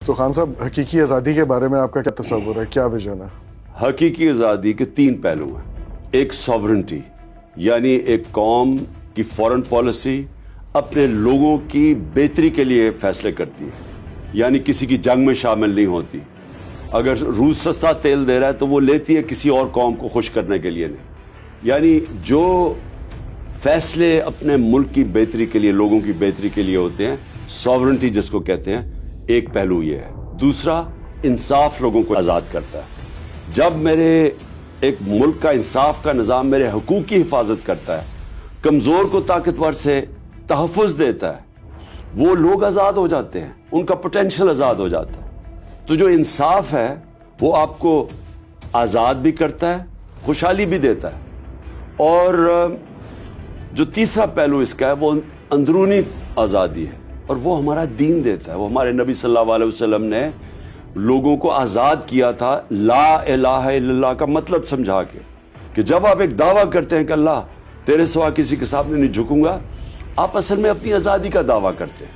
تو خان صاحب حقیقی آزادی کے بارے میں آپ کا کیا تصور ہے, کیا ویژن ہے؟ حقیقی آزادی کے 3 پہلو ہیں. ایک ساورنٹی, یعنی ایک قوم کی فورن پالیسی اپنے لوگوں کی بہتری کے لیے فیصلے کرتی ہے, یعنی کسی کی جنگ میں شامل نہیں ہوتی. اگر روس سستا تیل دے رہا ہے تو وہ لیتی ہے کسی اور قوم کو خوش کرنے کے لیے نہیں. یعنی جو فیصلے اپنے ملک کی بہتری کے لیے, لوگوں کی بہتری کے لیے ہوتے ہیں, ساورنٹی جس کو کہتے ہیں, ایک پہلو یہ ہے. دوسرا, انصاف لوگوں کو آزاد کرتا ہے. جب میرے ایک ملک کا انصاف کا نظام میرے حقوق کی حفاظت کرتا ہے, کمزور کو طاقتور سے تحفظ دیتا ہے, وہ لوگ آزاد ہو جاتے ہیں, ان کا پوٹینشیل آزاد ہو جاتا ہے. تو جو انصاف ہے وہ آپ کو آزاد بھی کرتا ہے, خوشحالی بھی دیتا ہے. اور جو تیسرا پہلو اس کا ہے وہ اندرونی آزادی ہے, اور وہ ہمارا دین دیتا ہے. وہ ہمارے نبی صلی اللہ علیہ وسلم نے لوگوں کو آزاد کیا تھا لا الہ الا اللہ کا مطلب سمجھا کے, کہ جب آپ ایک دعویٰ کرتے ہیں کہ اللہ تیرے سوا کسی کے سامنے نہیں جھکوں گا, آپ اصل میں اپنی آزادی کا دعویٰ کرتے ہیں.